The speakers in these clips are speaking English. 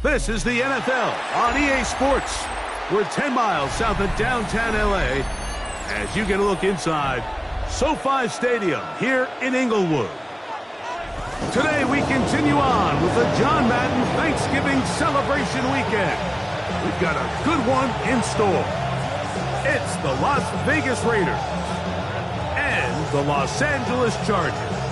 This is the NFL on EA Sports. We're 10 miles south of downtown LA as you get a look inside SoFi Stadium here in Inglewood. Today we continue on with the John Madden Thanksgiving celebration weekend. We've got a good one in store. It's the Las Vegas Raiders and the Los Angeles Chargers.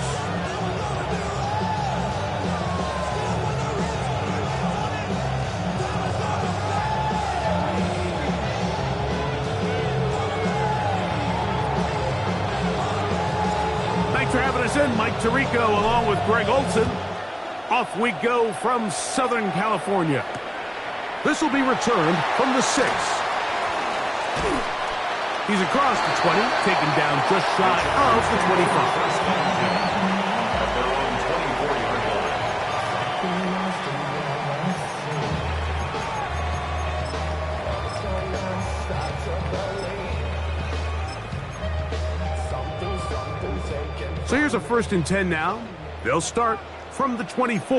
For having us in, Mike Tirico along with Greg Olson. Off we go from Southern California. This will be returned from the 6. He's across the 20, taken down just shy of the 25. So here's a 1st and 10 now. They'll start from the 24.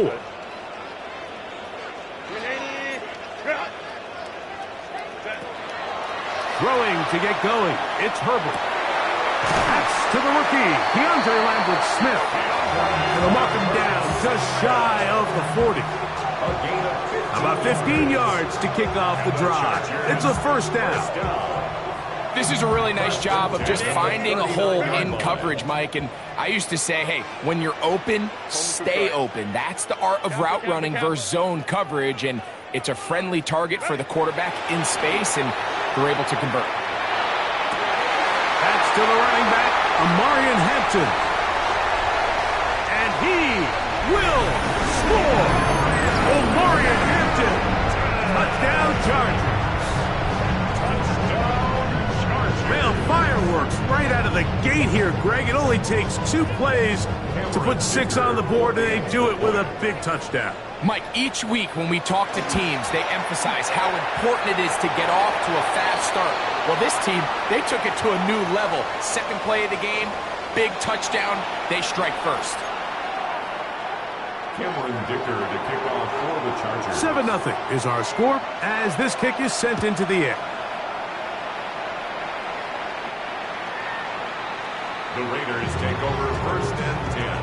Throwing to get going. It's Herbert. That's to the rookie, DeAndre Lambert-Smith. They'll mark him down just shy of the 40. About 15 yards to kick off the drive. It's a 1st down. This is a really nice job of just finding a hole in coverage, Mike. And I used to say, hey, when you're open, stay open. That's the art of route running versus zone coverage. And it's a friendly target for the quarterback in space, and they're able to convert. That's to the running back, Amarian Hampton. And he will score. Amarian Hampton. Touchdown Chargers. Man, fireworks right out of the gate here, Greg. It only takes 2 plays to put 6 on the board, and they do it with a big touchdown. Mike, each week when we talk to teams, they emphasize how important it is to get off to a fast start. Well, this team, they took it to a new level. 2nd play of the game, big touchdown, they strike first. Cameron Dicker to kick off for the Chargers. 7-0 is our score as this kick is sent into the air. The Raiders take over 1st and 10.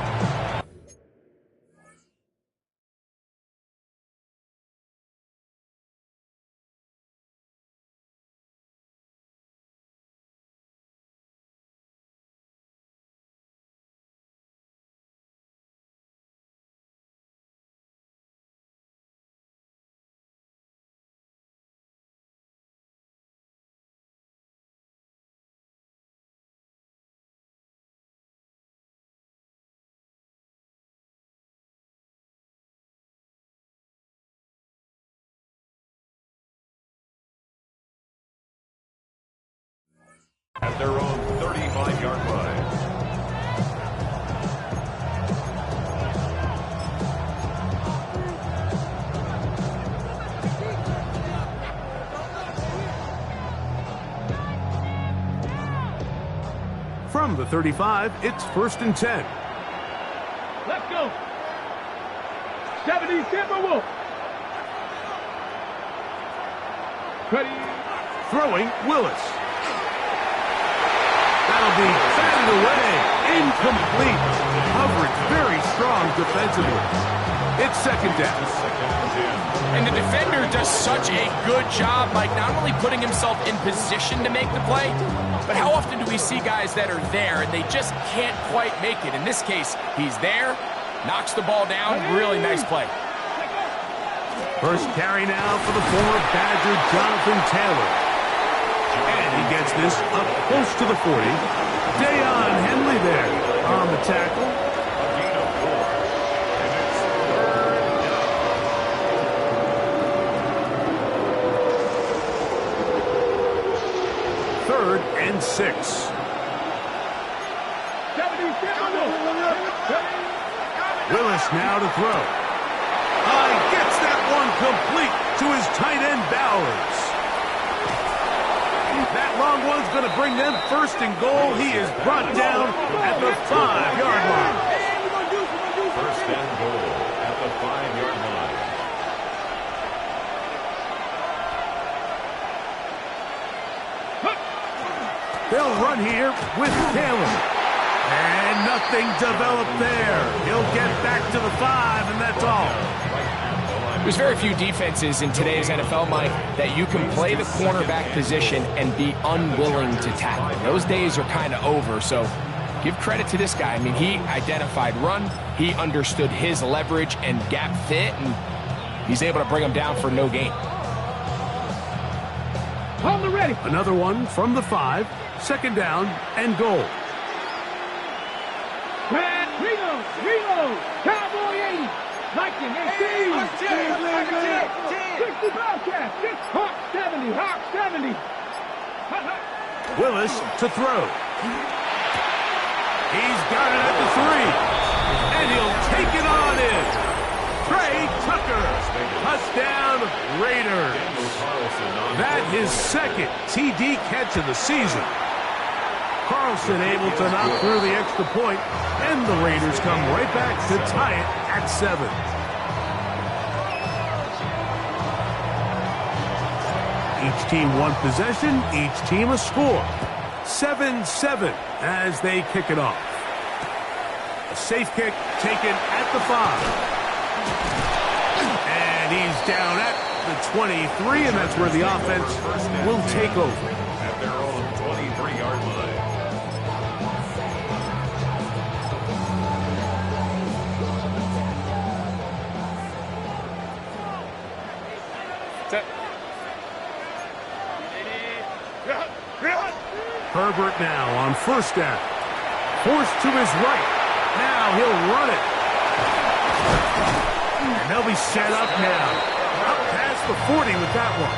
At their own 35-yard line. From the 35, it's 1st and 10. Let's go. 70 Timberwolves. Ready. Throwing, Willis. That'll be batted away. Incomplete. Coverage very strong defensively. It's 2nd down. And the defender does such a good job, Mike, not only putting himself in position to make the play, but how often do we see guys that are there and they just can't quite make it? In this case, he's there, knocks the ball down. Really nice play. 1st carry now for the former Badger, Jonathan Taylor. And he gets this up close to the 40. Deion Henley there on the tackle. Third and 6. Willis now to throw. Gets that one complete to his tight end, Bowers. That long one's going to bring them 1st and goal. He is brought down at the 5-yard line. 1st and goal at the 5-yard line. They'll run here with Taylor. And nothing developed there. He'll get back to the 5, and that's all. There's very few defenses in today's NFL, Mike, that you can play the cornerback position and be unwilling to tackle. Those days are kind of over, so give credit to this guy. I mean, he identified run, he understood his leverage and gap fit, and he's able to bring him down for no gain. On the ready. Another one from the 5, 2nd down and goal. Reload. Cowboy 80. Viking 18. 60 Bobcats. Hawk 70. Hawk 70. Willis to throw. He's got it at the 3. And he'll take it on in. Trey Tucker. Touchdown Raiders. That his 2nd TD catch of the season. Carlson able to knock through the extra point, and the Raiders come right back to tie it at 7. Each team one possession, each team a score. 7-7 as they kick it off. A safe kick taken at the 5. And he's down at the 23, and that's where the offense will take over. At their own 23-yard line. Herbert now on 1st down. Forced to his right. Now he'll run it. And they'll be set up now. Up past the 40 with that one.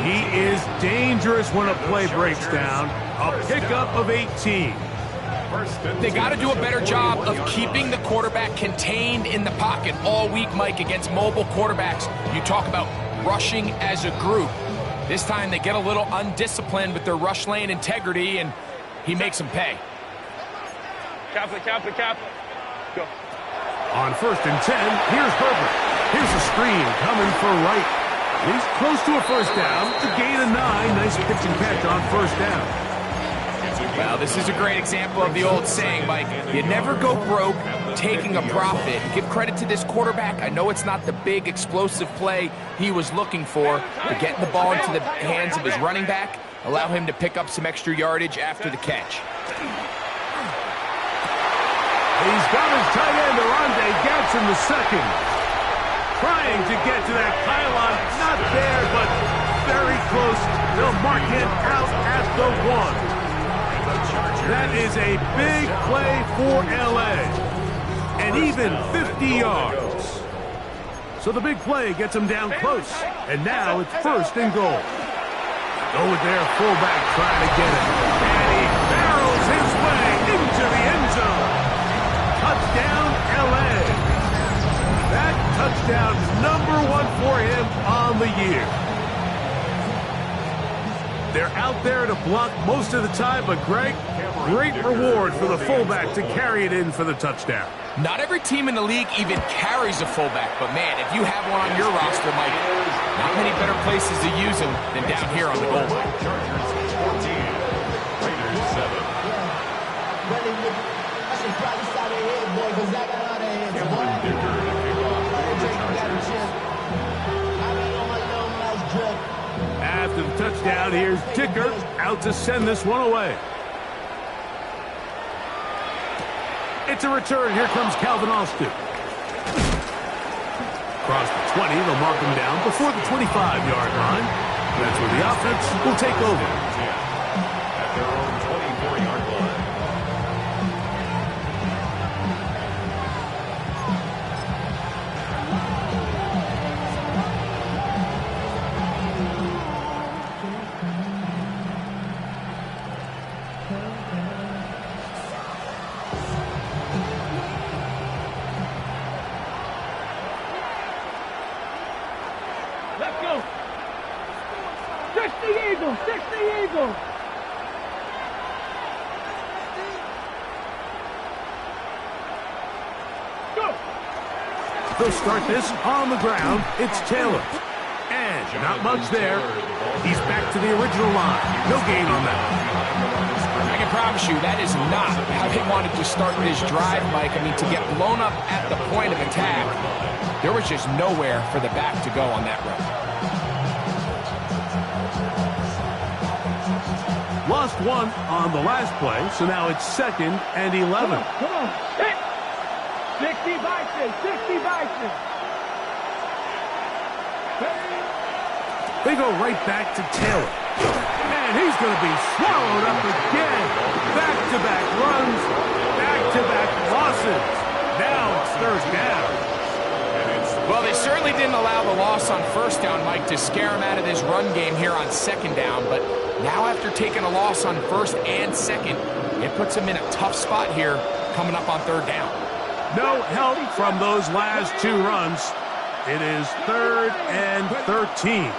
He is dangerous when a play breaks down. A pickup of 18. They got to do a better job of keeping the quarterback contained in the pocket all week, Mike, against mobile quarterbacks. You talk about rushing as a group. This time they get a little undisciplined with their rush lane integrity, and he makes them pay. Cap. Go. On 1st and 10, here's Herbert. Here's a screen coming for Wright. He's close to a 1st down. A gain of 9. Nice pitch and catch on 1st down. Well, this is a great example of the old saying, Mike. You never go broke taking a profit. Give credit to this quarterback. I know it's not the big explosive play he was looking for, but getting the ball into the hands of his running back, allow him to pick up some extra yardage after the catch. He's got his tight end, Oronde Gadsden the 2nd. Trying to get to that pylon. Not there, but very close. They'll mark him out at the 1. That is a big play for L.A. And even 50 yards. So the big play gets him down close. And now it's 1st and goal. Go with their fullback trying to get it. And he barrels his way into the end zone. Touchdown, L.A. That touchdown #1 for him on the year. They're out there to block most of the time, but Greg, great reward for the fullback to carry it in for the touchdown. Not every team in the league even carries a fullback, but man, if you have one on your roster, Mike, not many better places to use him than down here on the goal line. Chargers 14, Raiders 7. Cameron Dicker to kick off for the Chargers. After the touchdown, here's Dicker out to send this one away. It's a return. Here comes Calvin Austin. Across the 20, they'll mark him down before the 25-yard line. That's where the offense will take over. At their own 24-yard line. Let's go. 60 Eagles. 60 Eagles. Go. They'll start this on the ground. It's Taylor. And Not much there. He's back to the original line. No gain on that. I can promise you that is not how they wanted to start this drive, Mike. I mean, to get blown up at the point of attack, there was just nowhere for the back to go on that run. Lost one on the last play, so now it's 2nd and 11. Come on. Hit. 60 Bison. 60 Bison. They go right back to Taylor. And he's going to be swallowed up again. Back-to-back runs, back-to-back losses. Now it's 3rd down. Well, they certainly didn't allow the loss on 1st down, Mike, to scare him out of this run game here on 2nd down. But now after taking a loss on 1st and 2nd, it puts him in a tough spot here coming up on 3rd down. No help from those last 2 runs. It is 3rd and 13.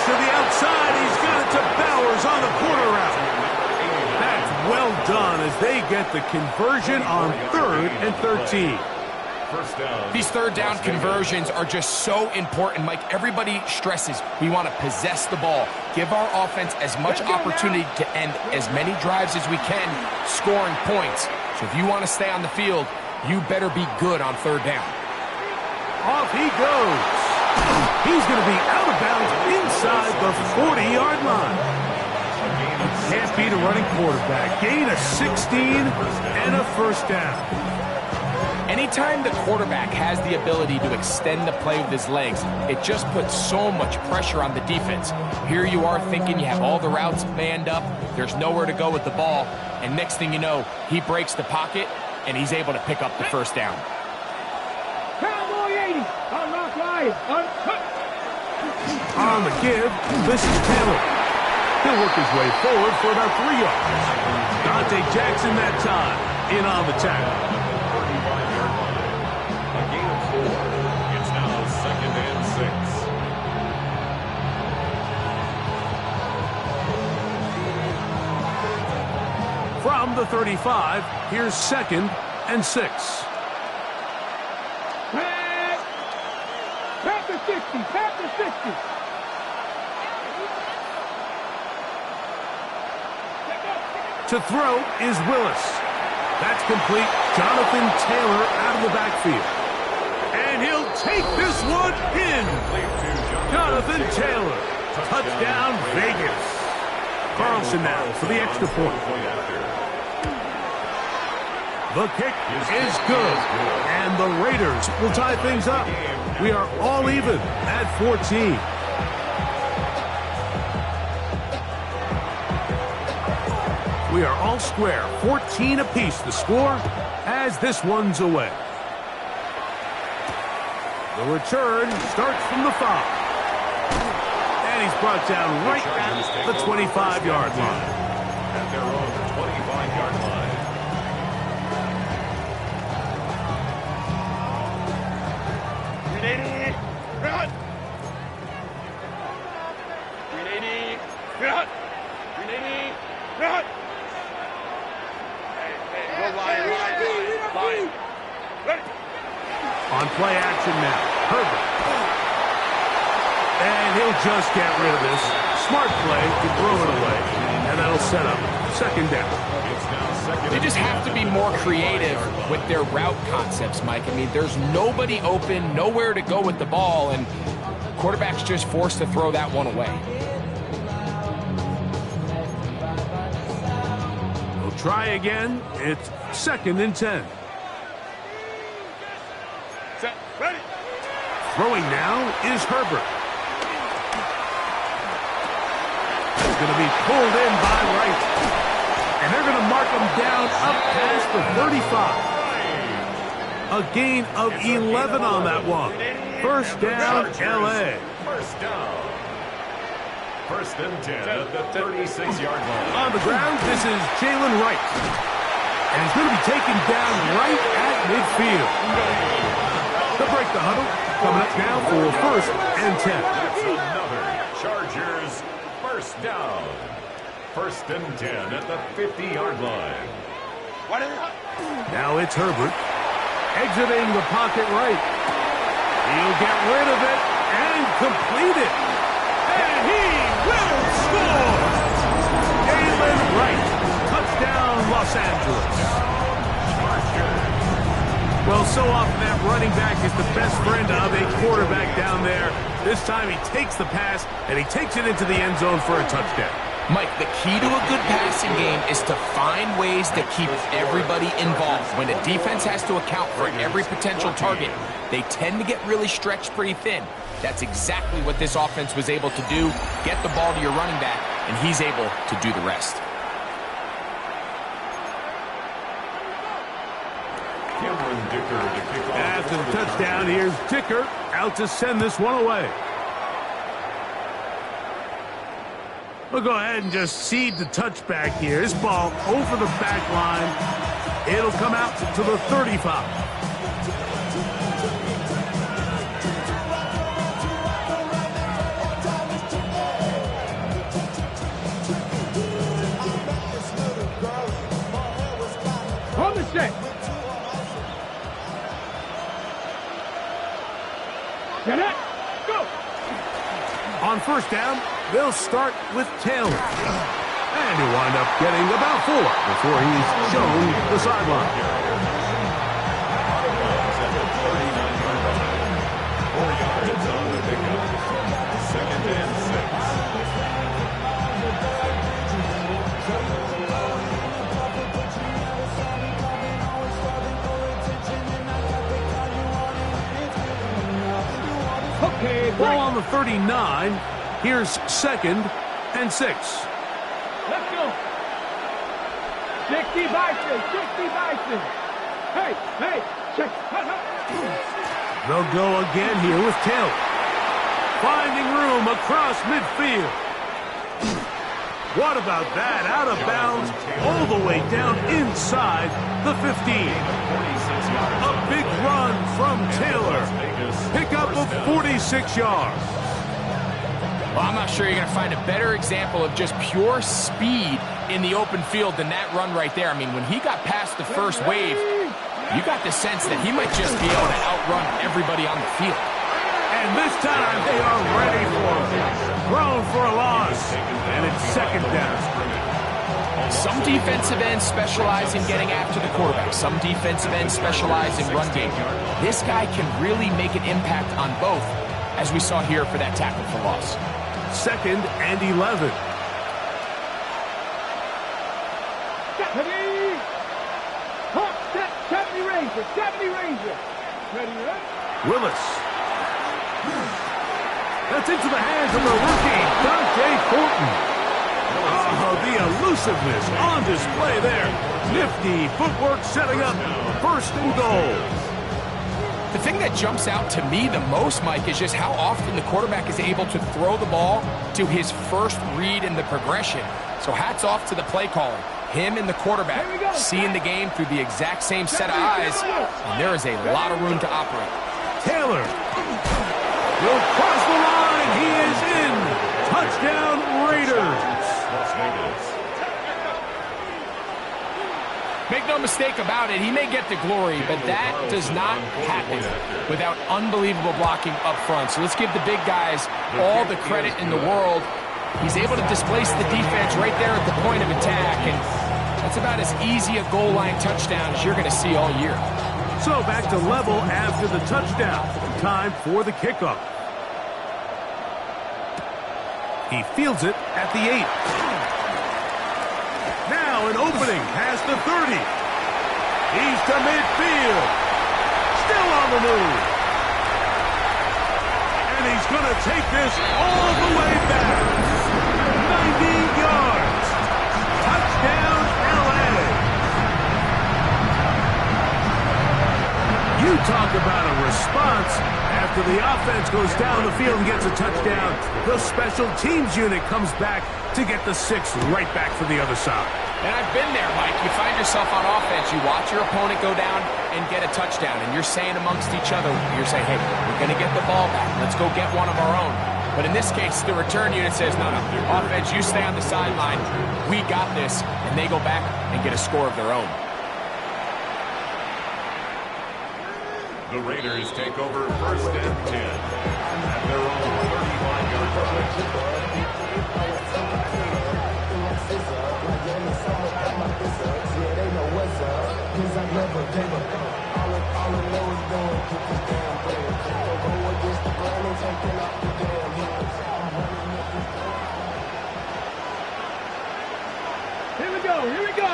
To the outside, he's got it to Bowers on the corner route. That's well done as they get the conversion on 3rd and 13. These 3rd down conversions are just so important, Mike. Everybody stresses we want to possess the ball, give our offense as much opportunity to end as many drives as we can, scoring points. So if you want to stay on the field, you better be good on 3rd down. Off he goes. He's going to be out of bounds inside the 40-yard line. Can't beat a running quarterback. Gain of 16 and a 1st down. Anytime the quarterback has the ability to extend the play with his legs, it just puts so much pressure on the defense. Here you are thinking you have all the routes manned up, there's nowhere to go with the ball, and next thing you know, he breaks the pocket, and he's able to pick up the 1st down. Cowboy 80. On Rock Lion. On the give, this is Taylor. He'll work his way forward for about 3 yards. Dante Jackson that time in on the tackle. 35-yard line. A gain of 4. It's now 2nd and 6. From the 35, here's 2nd and 6. Back to 60. Back to 60. To throw is Willis. That's complete. Jonathan Taylor out of the backfield. And he'll take this one in. Jonathan Taylor. Touchdown, Vegas. Carlson now for the extra point. The kick is good. And the Raiders will tie things up. We are all even at 14. We are all square, 14 apiece the score as this one's away. The return starts from the 5. And he's brought down right at the 25-yard line. At their own 25-yard line. Run. 380. Run. 380. Run. Go Lions. Lions. Ready. On play action now, Herbert. And he'll just get rid of this. Smart play to throw it away. And that'll set up 2nd down. They just have to be more creative with their route concepts, Mike. I mean, there's nobody open, nowhere to go with the ball, and quarterback's just forced to throw that one away. We'll try again. It's 2nd and 10. Set. Ready. Throwing now is Herbert. That's going to be pulled in by Wright. And they're going to mark him down up past the 35. A gain of 11 on that one. 1st down, L.A. 1st down. 1st and 10 at the 36-yard line. On the ground, this is Jalen Wright. And he's going to be taken down right at midfield. They'll break the huddle. Coming up now for 1st and 10. That's another Chargers 1st down. 1st and 10 at the 50-yard line. Now it's Herbert. Exiting the pocket right. He'll get rid of it and complete it. And he will score! Jalen Wright. Touchdown, Los Angeles. Well, so often that running back is the best friend of a quarterback down there. This time he takes the pass, and he takes it into the end zone for a touchdown. Mike, the key to a good passing game is to find ways to keep everybody involved. When a defense has to account for every potential target, they tend to get really stretched pretty thin. That's exactly what this offense was able to do. Get the ball to your running back, and he's able to do the rest. After the touchdown, here's Dicker out to send this one away. We'll go ahead and just cede the touchback here. This ball over the back line. It'll come out to the 35. On the set. Get it. Go. On first down, they'll start with Taylor. And he'll wind up getting about 4 before he's shown the sideline. 4 yards on the pickup. Second and 6. Okay, Ball on the 39. Here's second and 6. Let's go. 60 Bison, 60 Bison. Hey, check. They'll go again here with Taylor. Finding room across midfield. What about that? Out of bounds, all the way down inside the 15. A big run from Taylor. Pickup of 46 yards. Well, I'm not sure you're going to find a better example of just pure speed in the open field than that run right there. I mean, when he got past the first wave, you got the sense that he might just be able to outrun everybody on the field. And this time they are ready for him. Thrown for a loss. And it's second down. Some defensive ends specialize in getting after the quarterback. Some defensive ends specialize in run game. This guy can really make an impact on both, as we saw here for that tackle for loss. Second and 11. Deputy! Hawk, Deputy Ranger, Deputy Ranger. Ready, right? Willis. That's into the hands of the rookie, Dante Thornton. Oh, the elusiveness on display there. Nifty footwork setting up first and goal. The thing that jumps out to me the most, Mike, is just how often the quarterback is able to throw the ball to his first read in the progression. So hats off to the play caller. Him and the quarterback seeing the game through the exact same set of eyes, and there is a lot of room to operate. Taylor will cross the line. He is in. Touchdown, Raiders. Make no mistake about it, he may get the glory, but that does not happen without unbelievable blocking up front. So let's give the big guys all the credit in the world. He's able to displace the defense right there at the point of attack, and that's about as easy a goal line touchdown as you're going to see all year. So back to level after the touchdown. Time for the kickoff. He fields it at the 8. Now an opening past the 30. He's to midfield. Still on the move. And he's going to take this all the way back. 90 yards. Touchdown, LA. You talk about a response. After the offense goes down the field and gets a touchdown, the special teams unit comes back to get the 6 right back for the other side. And I've been there, Mike. You find yourself on offense, you watch your opponent go down and get a touchdown, and you're saying amongst each other, you're saying, hey, we're going to get the ball back. Let's go get one of our own. But in this case, the return unit says, no, offense, you stay on the sideline. We got this. And they go back and get a score of their own. The Raiders take over 1st and 10 at their own 35-yard line. Here we go, here we go.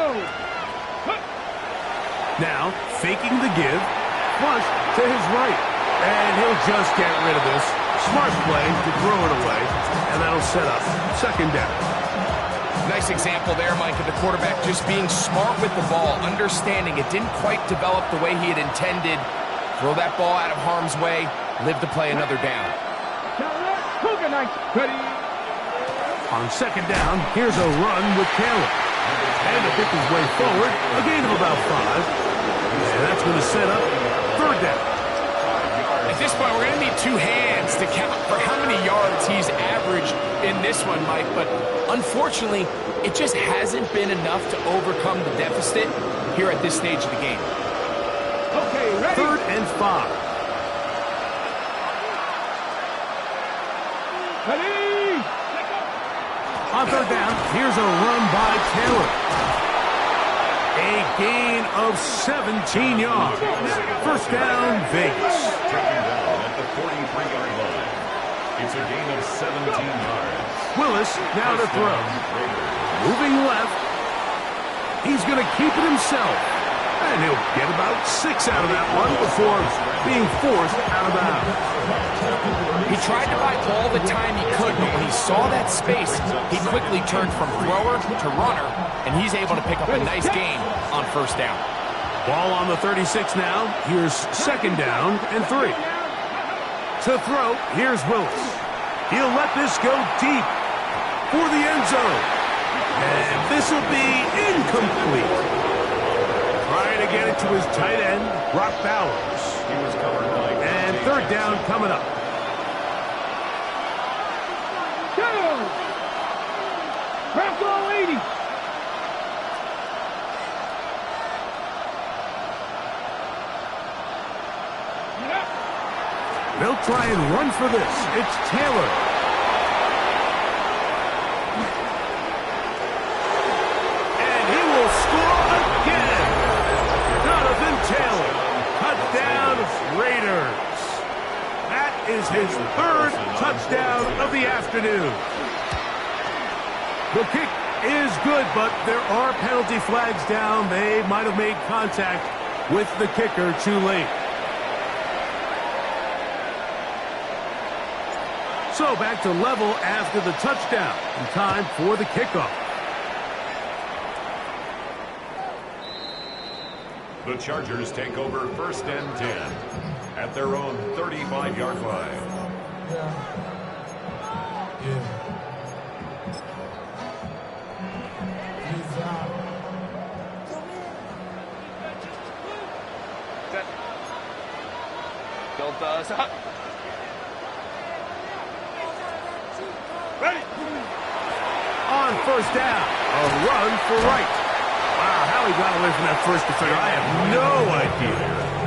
Now, faking the give, flush to his right. And he'll just get rid of this. Smart play to throw it away, and that'll set up 2nd down. Nice example there, Mike, of the quarterback just being smart with the ball, understanding it didn't quite develop the way he had intended. Throw that ball out of harm's way, live to play another down. Ready. On 2nd down, here's a run with Taylor. And to pick his way forward, a gain of about 5. And that's going to set up 3rd down. At this point, we're going to need 2 hands to count for how many yards he's averaged in this one, Mike. But unfortunately, it just hasn't been enough to overcome the deficit here at this stage of the game. Okay, ready. 3rd and 5. Ready. On 3rd down, here's a run by Taylor. A gain of 17 yards. 1st down, Vegas. Taken down at the 43-yard line. It's a gain of 17 yards. Willis now to throw. Moving left. He's going to keep it himself. And he'll get about 6 out of that one before being forced out of bounds. He tried to buy all the time he could, but when he saw that space, he quickly turned from thrower to runner, and he's able to pick up a nice gain on 1st down. Ball on the 36 now. Here's 2nd down and 3. To throw, here's Willis. He'll let this go deep for the end zone. And this will be incomplete. Trying to get it to his tight end, Brock Bowers. He was covered by And 3rd down coming up. Bronco 80. They'll try and run for this. It's Taylor. And he will score again. Jonathan Taylor. Touchdown, Raiders. That is his 3rd touchdown of the afternoon. The kick is good, but there are penalty flags down. They might have made contact with the kicker too late. So back to level after the touchdown. And time for the kickoff. The Chargers take over 1st and 10 at their own 35-yard line. Ready. On 1st down, a run for right. Wow, how he got away from that first defender, I have no idea.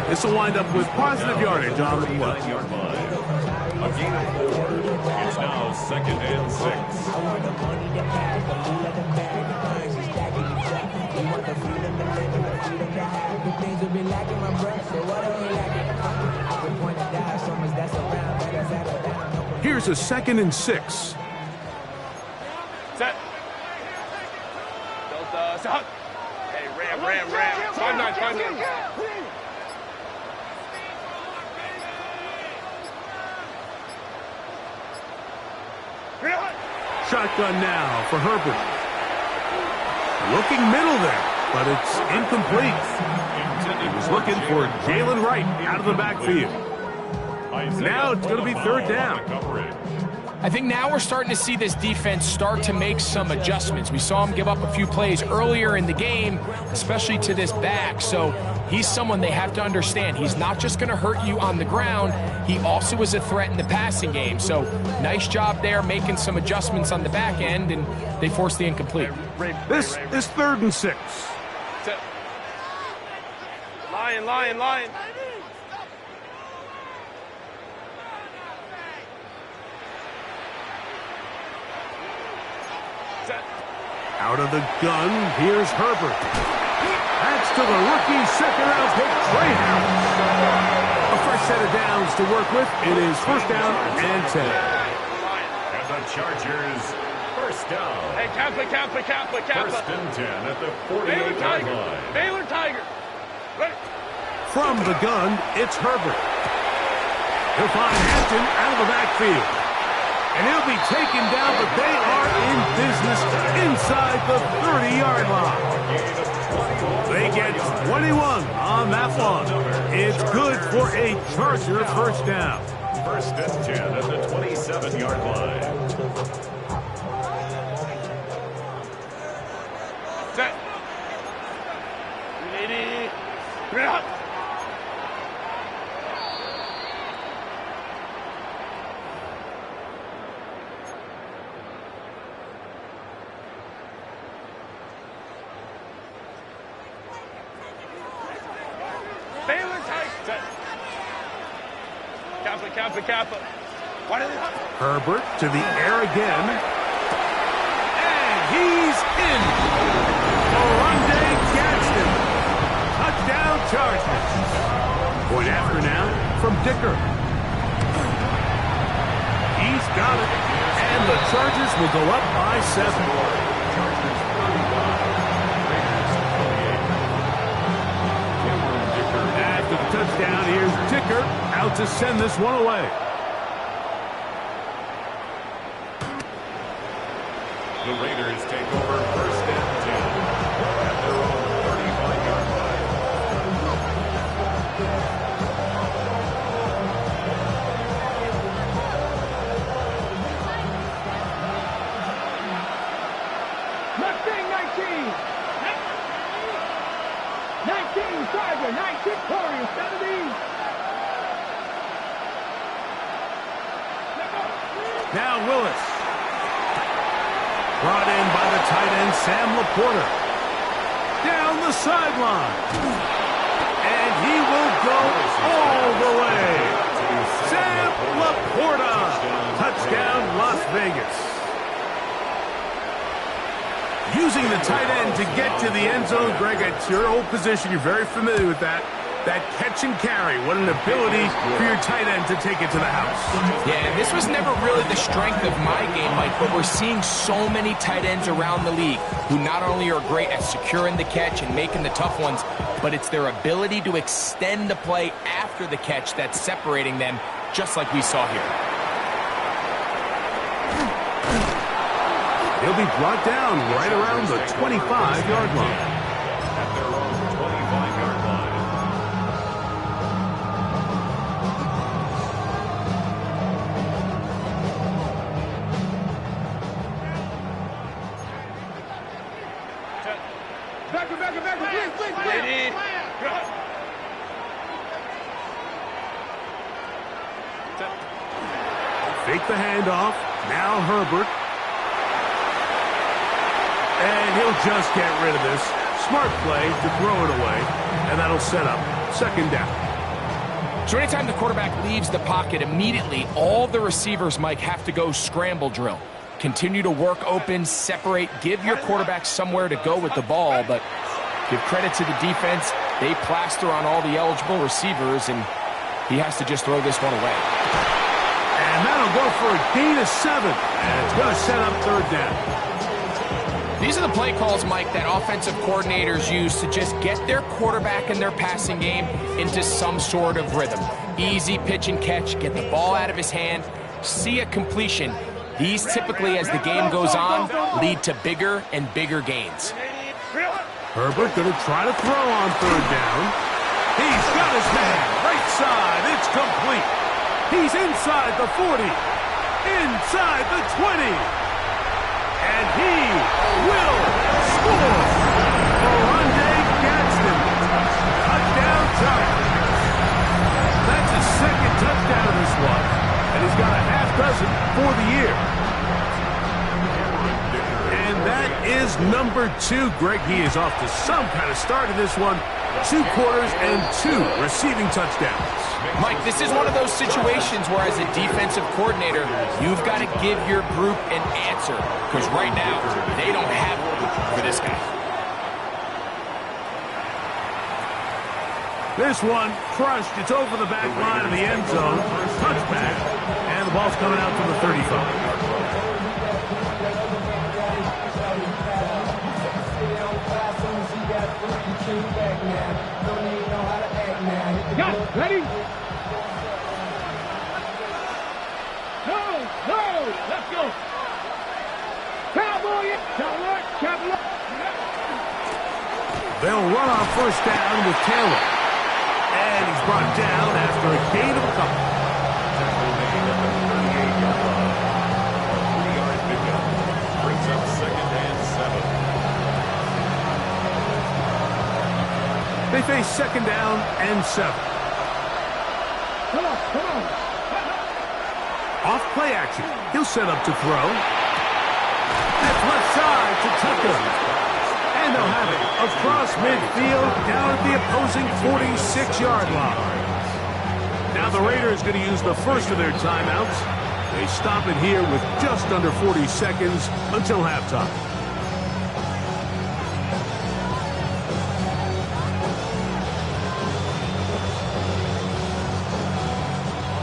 This will wind up with positive yardage on the play. 9-yard line. A gain of 4. It's now 2nd and 6. Here's a 2nd and 6. Set. Delta, set. Hey, ram. 5-9. Shotgun now for Herbert. Looking middle there, but it's incomplete. He was looking for Jalen Wright out of the backfield. Now it's going to be 3rd down. I think now we're starting to see this defense start to make some adjustments. We saw him give up a few plays earlier in the game, especially to this back. So he's someone they have to understand. He's not just going to hurt you on the ground. He also is a threat in the passing game. So nice job there making some adjustments on the back end, and they forced the incomplete. This is 3rd and 6. Lion. Out of the gun, here's Herbert. That's to the rookie second-round pick, Trey Harris. A fresh set of downs to work with. It is first down and 10. And the Chargers, first down. Hey, Kappa. First and 10 at the 48-yard line. Baylor Tiger. Ready. From the gun, it's Herbert. He'll find Hampton out of the backfield. And he'll be taken down, but they are in business inside the 30-yard line. They get 21 on that one. It's good for a Charger first down. First and 10 at the 27-yard line. Set. Ready. Ready. Baylor Tiger. Kappa. What is it? Herbert to the air again. And he's in. Oronde Gadsden. Touchdown Chargers. Point after now from Dicker. He's got it. And the Chargers will go up by 7. After the touchdown, here's Dicker out to send this one away. The Raiders take over first and 10 at their own 35-yard line. Mustang 19. 19 Tiger. 19 Warriors. 17. Now Willis. Brought in by the tight end, Sam Laporta. Down the sideline. And he will go all the way. Sam Laporta. Touchdown, Las Vegas. Using the tight end to get to the end zone, Greg, at your old position, you're very familiar with that. That catch and carry, what an ability for your tight end to take it to the house. Yeah, this was never really the strength of my game, Mike, but we're seeing so many tight ends around the league who not only are great at securing the catch and making the tough ones, but it's their ability to extend the play after the catch that's separating them, just like we saw here. He'll be brought down right around the 25-yard line. At their own 25-yard line. Back. Ready. Fake the handoff. Now Herbert. And he'll just get rid of this. Smart play to throw it away. And that'll set up second down. So anytime the quarterback leaves the pocket, immediately all the receivers, Mike, have to go scramble drill. Continue to work open, separate, give your quarterback somewhere to go with the ball, but give credit to the defense. They plaster on all the eligible receivers, and he has to just throw this one away. And that'll go for a gain of 7. And it's going to set up third down. These are the play calls, Mike, that offensive coordinators use to just get their quarterback and their passing game into some sort of rhythm. Easy pitch and catch, get the ball out of his hand, see a completion. These typically, as the game goes on, lead to bigger and bigger gains. Herbert going to try to throw on third down. He's got his man. Right side. It's complete. He's inside the 40. Inside the 20. And he will score. Oronde Gadsden. Touchdown Chargers. That's his second touchdown of this one. And he's got a half dozen for the year. And that is number 2. Greg, he is off to some kind of start in this one. 2 quarters and 2 receiving touchdowns. Mike, this is one of those situations where as a defensive coordinator, you've got to give your group an answer. Because right now, they don't have one for this guy. This one crushed. It's over the back line of the end zone. Touchback. And the ball's coming out from the 35. Got it. Ready? No. Let's go. Cowboy. Cowboy. They'll run on first down with Taylor. And he's brought down after a gain of a couple. Tackle made at the 38-yard line. 3-yard pickup. Brings up 2nd and 7. They face 2nd down and 7. Come on. Off play action. He'll set up to throw. That's left side to Tucker. And they'll have it across midfield down at the opposing 46-yard line. Now the Raiders going to use the first of their timeouts. They stop it here with just under 40 seconds until halftime.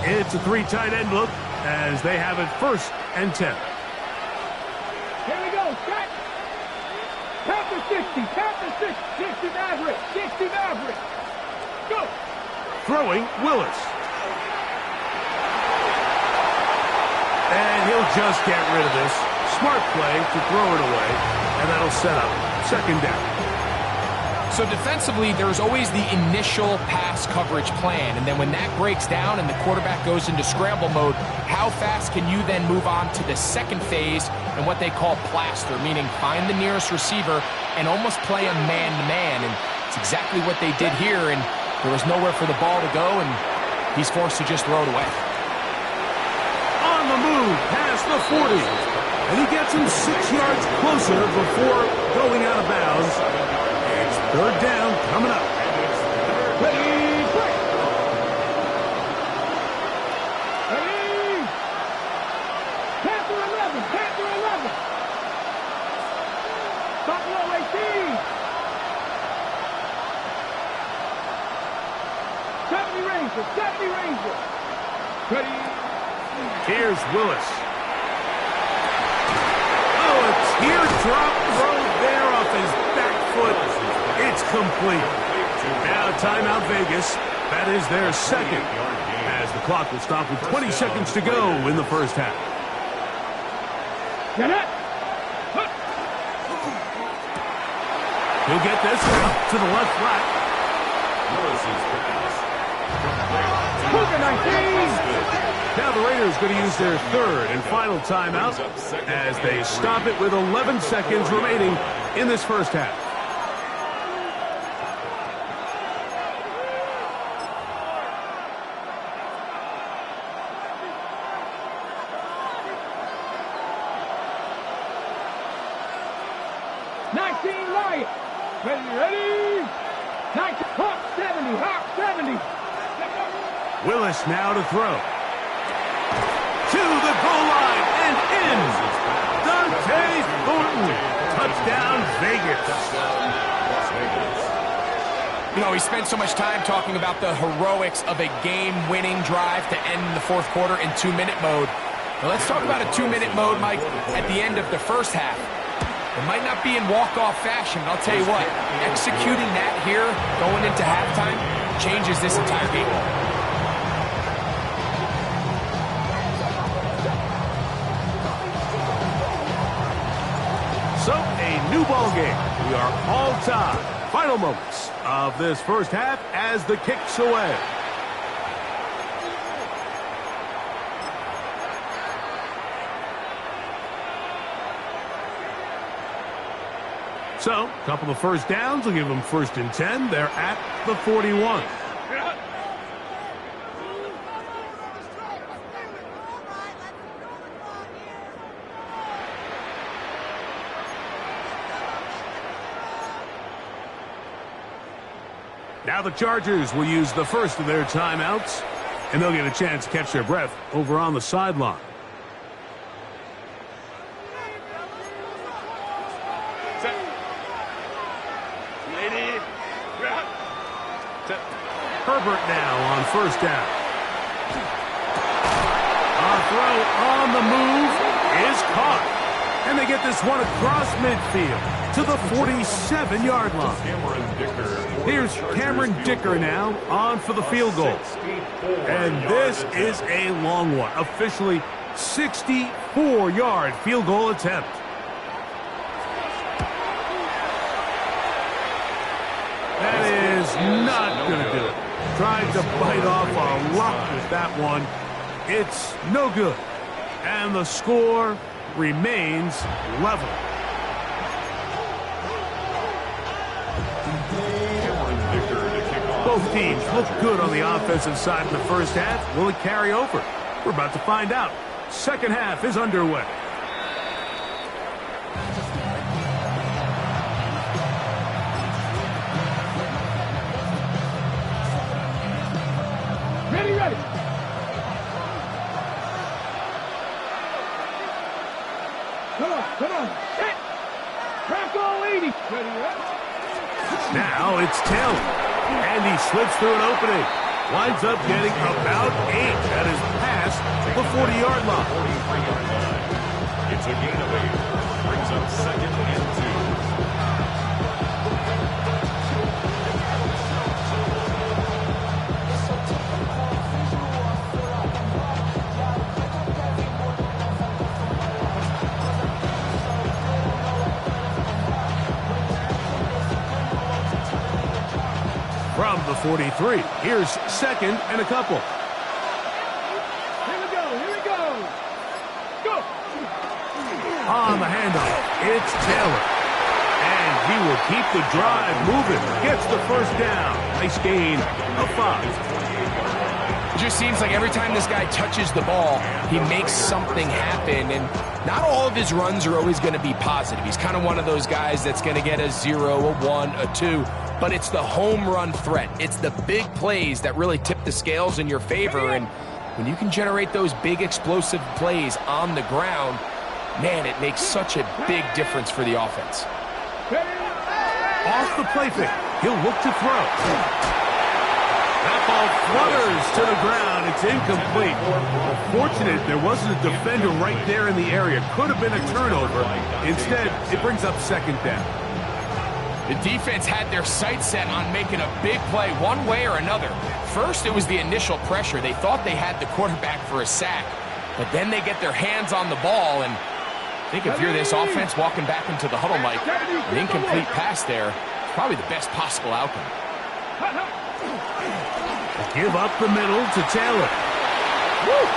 It's a 3 tight end look as they have it 1st and 10. Here we go. Set. Tap the 60. 60 Maverick. Go. Throwing Willis. And he'll just get rid of this. Smart play to throw it away. And that'll set up 2nd down. So defensively, there's always the initial pass coverage plan, and then when that breaks down and the quarterback goes into scramble mode, how fast can you then move on to the second phase and what they call plaster, meaning find the nearest receiver and almost play a man-to-man, and it's exactly what they did here, and there was nowhere for the ball to go, and he's forced to just throw it away. On the move, past the 40, and he gets him 6 yards closer before going out of bounds. 3rd down coming up. Ready, break. Ready. Panther 11. Buffalo 18. 70 Rangers. Ready. Here's Willis. Oh, a teardrop throw there off his back foot. It's complete. Now timeout Vegas. That is their 2nd. As the clock will stop with 20 seconds to go in the first half. Get it. He'll get this out to the left flat. Willis's pass. Now the Raiders going to use their 3rd and final timeout as they stop it with 11 seconds remaining in this first half. Ready? 19, Hawk 70. Willis now to throw. To the goal line and in. Dante Thornton. Touchdown, Vegas. You know, he spent so much time talking about the heroics of a game-winning drive to end the 4th quarter in 2-minute mode. Now let's talk about a 2-minute mode, Mike, at the end of the first half. It might not be in walk-off fashion, but I'll tell you what, executing that here, going into halftime, changes this entire game. So, a new ball game. We are all tied. Final moments of this first half as the kick's away. So, a couple of first downs will give them 1st and 10. They're at the 41. Now the Chargers will use the first of their timeouts, and they'll get a chance to catch their breath over on the sideline. Herbert now on first down. A throw on the move is caught. And they get this one across midfield to the 47-yard line. Here's Cameron Dicker now on for the field goal. And this is a long one. Officially 64-yard field goal attempt. That is not going to do it. Tried to bite off a rock with that one. It's no good. And the score remains level. Both teams look good on the offensive side in the first half. Will it carry over? We're about to find out. Second half is underway. Ready. Come on. Hit. Crack all 80. Ready. Now it's Taylor. And he slips through an opening. Winds up getting about 8. That is past the 40-yard line. It's a gain of 8. Brings up second and 2. From the 43, here's second and a couple. Here we go. Go. On the handoff, it's Taylor. And he will keep the drive moving. Gets the first down. Nice gain of 5. It just seems like every time this guy touches the ball, he makes something happen. And not all of his runs are always going to be positive. He's kind of one of those guys that's going to get a 0, a 1, a 2. But it's the home run threat. It's the big plays that really tip the scales in your favor. And when you can generate those big explosive plays on the ground, man, it makes such a big difference for the offense. Off the play fake. He'll look to throw. That ball flutters to the ground. It's incomplete. Fortunate there wasn't a defender right there in the area. Could have been a turnover. Instead, it brings up second down. The defense had their sights set on making a big play one way or another. First, it was the initial pressure. They thought they had the quarterback for a sack, but then they get their hands on the ball, and I think if you're this offense walking back into the huddle, Mike, an incomplete pass there is probably the best possible outcome. Give up the middle to Taylor. Woo!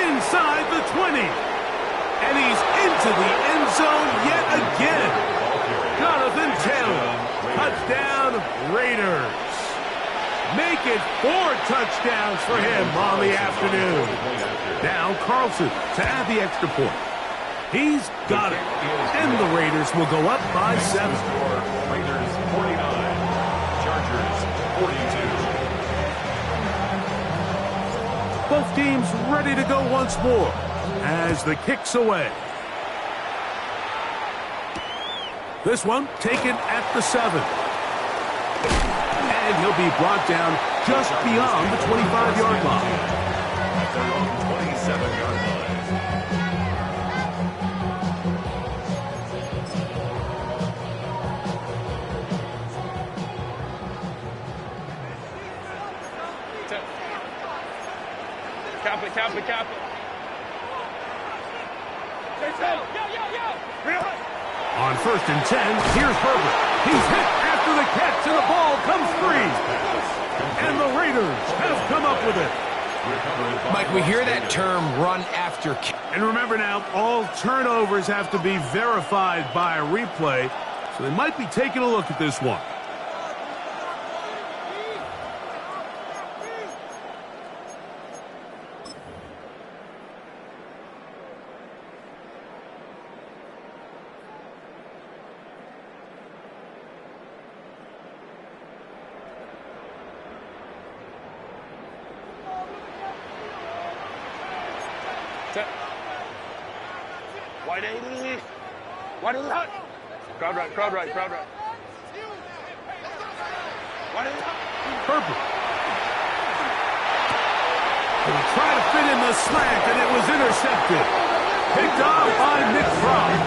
Inside the 20. And he's into the end zone yet again. Jonathan Taylor. Touchdown, Raiders. Make it 4 touchdowns for him on the afternoon. Now Carlson to add the extra point. He's got it. And the Raiders will go up by 7. Raiders 49. Chargers 42. Both teams ready to go once more as the kick's away. This one taken at the 7. And he'll be brought down just beyond the 25-yard line. At their own 27-yard line. Cap it. On first and 10, here's Herbert. He's hit after the catch, and the ball comes free. And the Raiders have come up with it. Mike, we hear that term, run after. And remember now, all turnovers have to be verified by a replay, so they might be taking a look at this one. Set. 180. 180. Crowd right, crowd right, crowd right. 180. Herbert. He'll try to fit in the slant, and it was intercepted. Picked off by Nick Frost.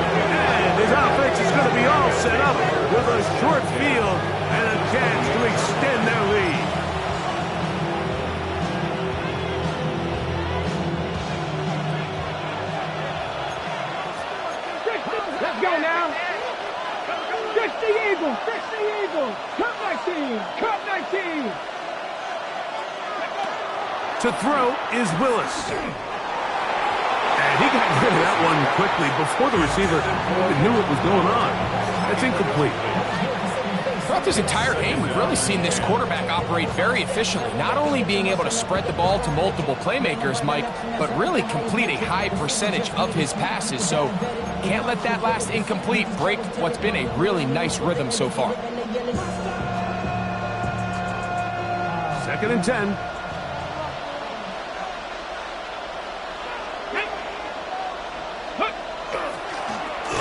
And his offense is going to be all set up with a short field and a chance to extend their lead. Let's go now. 60 Eagles, 60 Eagles. Cut 19, cut 19. To throw is Willis. And he got rid of that one quickly before the receiver even knew what was going on. That's incomplete. Throughout this entire game, we've really seen this quarterback operate very efficiently, not only being able to spread the ball to multiple playmakers, Mike, but really complete a high percentage of his passes. So can't let that last incomplete break what's been a really nice rhythm so far. 2nd and 10.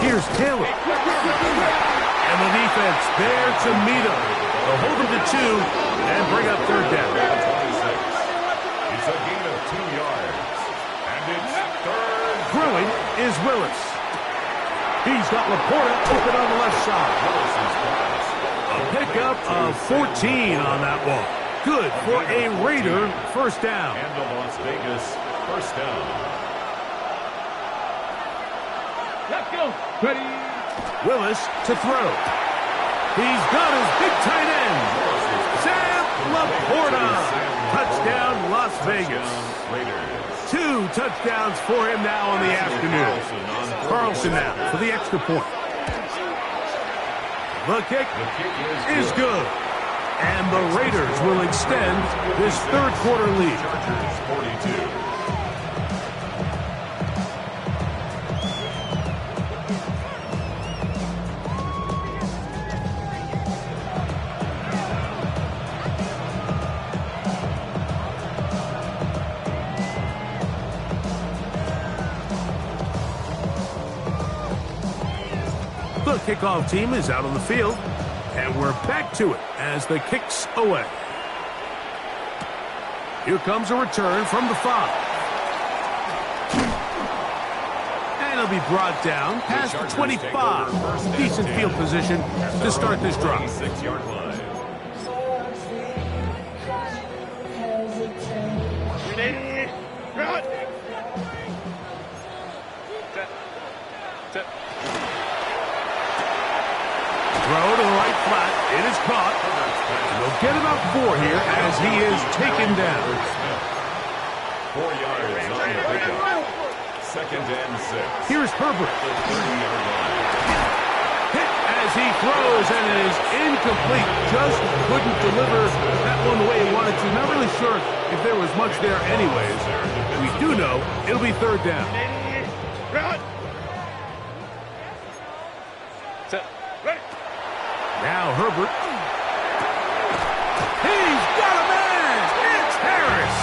Here's Taylor. And the defense there to meet him. They'll hold him to 2 and bring up 3rd down. 26. It's a gain of 2 yards. And it's 3rd. Throwing is Willis. He's got Laporta open on the left side. A pickup of 14 on that one. Good for a Raider 1st down. And the Las Vegas 1st down. Let's go. Ready. Willis to throw. He's got his big tight end. Sam Laporta. Touchdown, Las Vegas. 2 touchdowns for him now in the afternoon. Carlson now for the extra point. The kick is good. And the Raiders will extend this 3rd quarter lead. Chargers 42. The kickoff team is out on the field, and we're back to it as the kick's away. Here comes a return from the 5. And it'll be brought down past the 25. Decent field position to start this drive. 6-yard line. Ready. Run. Set. Set. Throw to the right flat. It is caught. They'll get about 4 here as he is taken down. 4 yards on the pickup. 2nd and 6. Here's Herbert. 30-yard line. Hit as he throws, and it is incomplete. Just couldn't deliver that one the way he wanted to. Not really sure if there was much there anyways. We do know it'll be 3rd down. Ready. Run. Set. Ready. Now Herbert. He's got a man! It's Harris!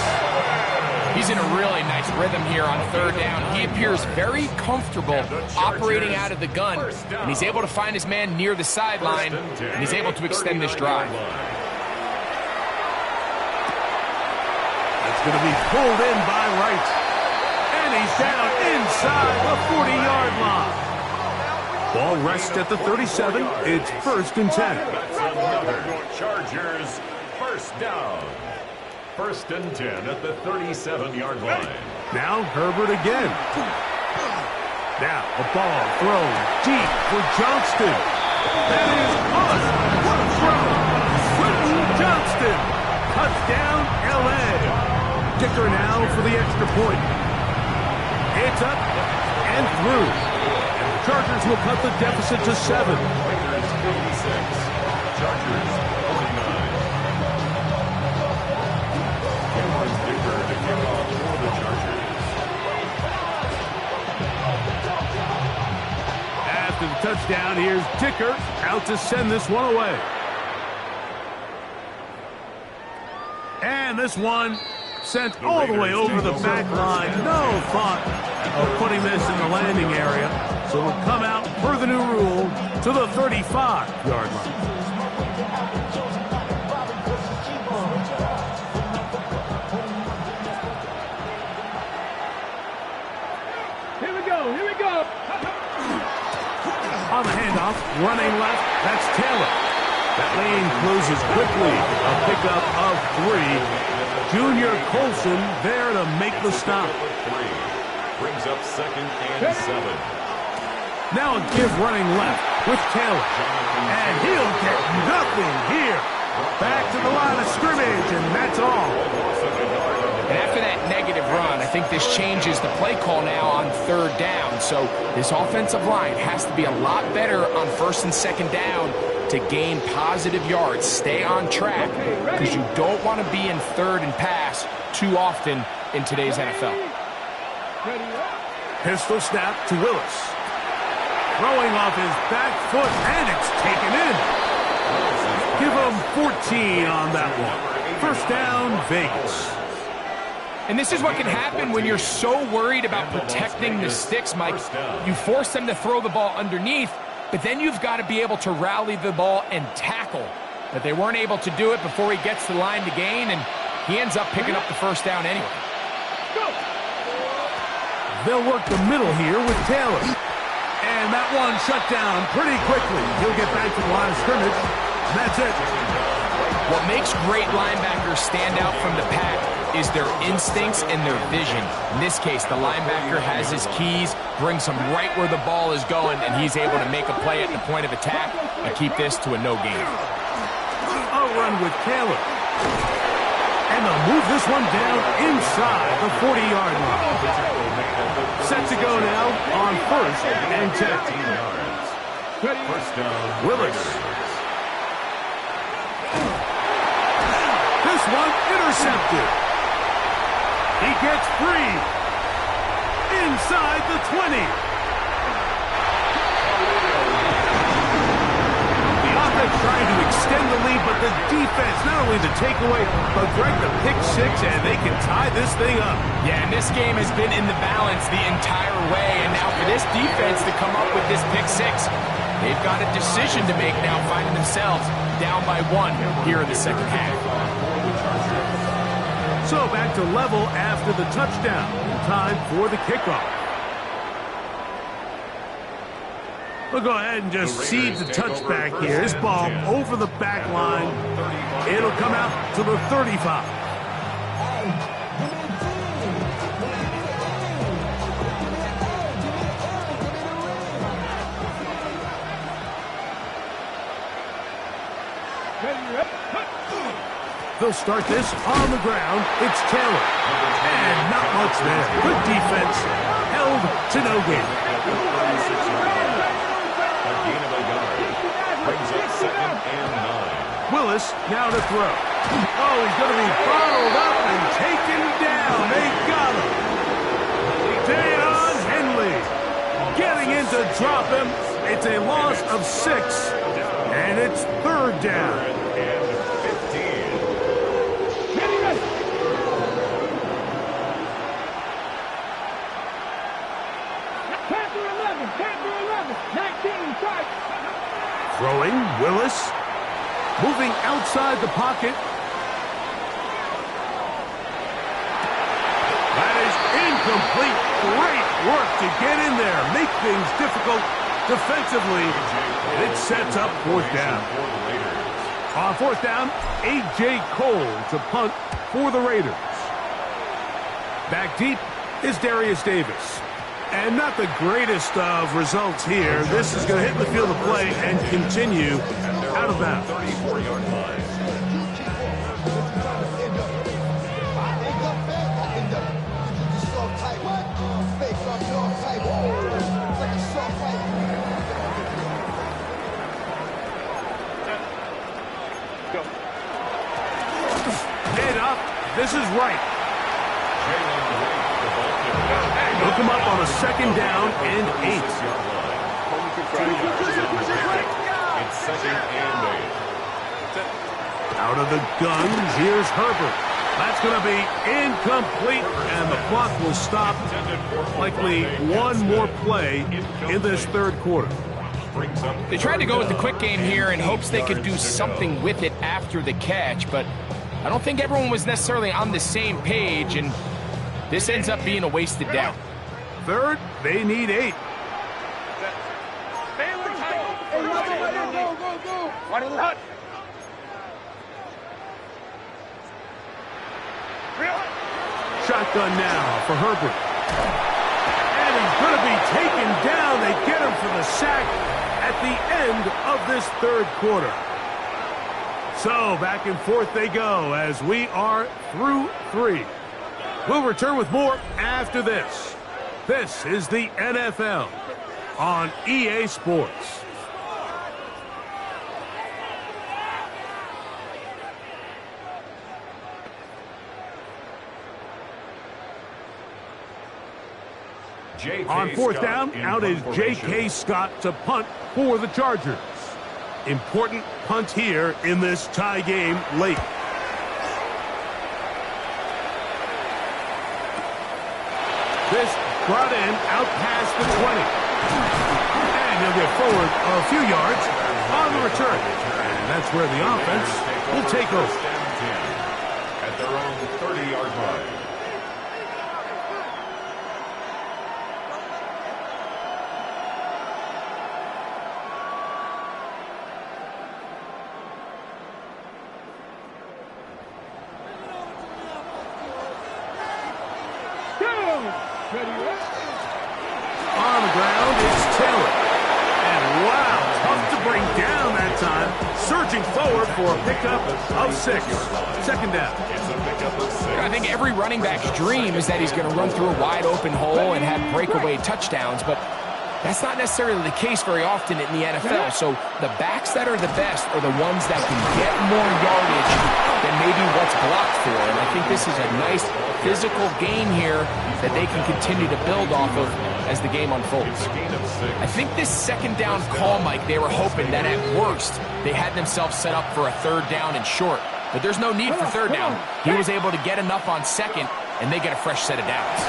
He's in a really nice rhythm here on 3rd down. He appears very comfortable operating out of the gun, and he's able to find his man near the sideline, and he's able to extend this drive. It's going to be pulled in by Wright. And he's down inside the 40-yard line. Ball rests at the 37. It's 1st and 10. That's another Chargers 1st down. 1st and 10 at the 37-yard line. Now Herbert again. Now a ball thrown deep for Johnston. That is caught. What a throw. Quentin Johnston. Touchdown, L.A. Dicker now for the extra point. It's up and through. And the Chargers will cut the deficit to 7. Raiders 56. Chargers 49. Cameron Dicker to kick off for the Chargers. After the touchdown, here's Dicker out to send this one away. And this one Sent all the way over the back line. No thought of putting this in the landing area. So it'll come out, per the new rule, to the 35-yard line. Here we go, here we go. On the handoff, running left, that's Taylor. That lane closes quickly. A pickup of 3. Junior Colson there to make the stop. Brings up 2nd and 7. Now a give running left with Taylor. And he'll get nothing here. Back to the line of scrimmage, and that's all. And after that negative run, I think this changes the play call now on 3rd down. So this offensive line has to be a lot better on 1st and 2nd down to gain positive yards. Stay on track because you don't want to be in 3rd and pass too often in today's NFL. Pistol snap to Willis. Throwing off his back foot, and it's taken in. Give him 14 on that one. 1st down, Vegas. And this is what can happen when you're so worried about protecting the sticks, Mike. You force them to throw the ball underneath, but then you've got to be able to rally the ball and tackle. But they weren't able to do it before he gets the line to gain, and he ends up picking up the 1st down anyway. They'll work the middle here with Taylor. And that one shut down pretty quickly. He'll get back to the line of scrimmage. That's it. What makes great linebackers stand out from the pack is their instincts and their vision. In this case, the linebacker has his keys, brings him right where the ball is going, and he's able to make a play at the point of attack and keep this to a no gain. A run with Taylor. And they'll move this one down inside the 40-yard line. Set to go now on 1st and 10. 1st down, Willis. This one intercepted. He gets free. Inside the 20. The offense trying to extend the lead, but the defense, not only the takeaway, but Greg, the pick 6, and they can tie this thing up. Yeah, and this game has been in the balance the entire way, and now for this defense to come up with this pick 6, they've got a decision to make now, finding themselves down by 1 here in the 2nd half. So back to level after the touchdown. Time for the kickoff. We'll go ahead and just cede the touchback here. This ball over the back line. It'll come out to the 35. They'll start this on the ground. It's Taylor. And not much there. Good defense. Held to no gain. A gain of a yard. Brings up 2nd and 9. Willis now to throw. Oh, he's going to be bottled up and taken down. They got him. Deion Henley getting in to drop him. It's a loss of 6, and it's 3rd down. Throwing, Willis. Moving outside the pocket. That is incomplete. Great work to get in there. Make things difficult defensively. And it sets up 4th down. On 4th down, A.J. Cole to punt for the Raiders. Back deep is Darius Davis. And not the greatest of results here. This is going to hit the field of play and continue out of bounds. 34-yard line. Head up. This is right. He'll come up on a 2nd down and 8. It's 2nd and 8. Out of the guns, here's Herbert. That's going to be incomplete, and the clock will stop. Likely one more play in this third quarter. They tried to go with the quick game here in hopes they could do something with it after the catch, but I don't think everyone was necessarily on the same page, and this ends up being a wasted down. Third, they need 8. Shotgun now for Herbert. And he's going to be taken down. They get him for the sack at the end of this third quarter. So back and forth they go as we are through 3. We'll return with more after this. This is the NFL on EA Sports. On fourth down, out is J.K. Scott to punt for the Chargers. Important punt here in this tie game late. This brought in out past the 20. And he'll get forward a few yards on the return. And that's where the offense will take over. At their own 30-yard line. On the ground, it's Taylor. And wow, tough to bring down that time. Surging forward for a pickup of 6. Second down. I think every running back's dream is that he's going to run through a wide open hole and have breakaway touchdowns, but that's not necessarily the case very often in the NFL. So the backs that are the best are the ones that can get more yardage than maybe what's blocked for. And I think this is a nice physical game here that they can continue to build off of as the game unfolds. I think this second down call, Mike, they were hoping that at worst they had themselves set up for a third down and short. But there's no need for third down. He was able to get enough on second, and they get a fresh set of downs.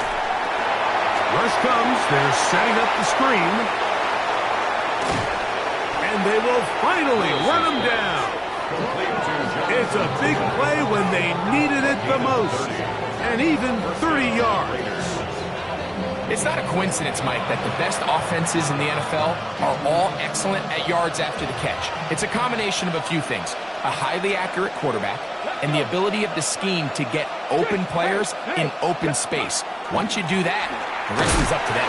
Rush comes. They're setting up the screen. And they will finally run him down. It's a big play when they needed it the most. And even 30 yards. It's not a coincidence, Mike, that the best offenses in the NFL are all excellent at yards after the catch. It's a combination of a few things. A highly accurate quarterback and the ability of the scheme to get open players in open space. Once you do that, the rest is up to them.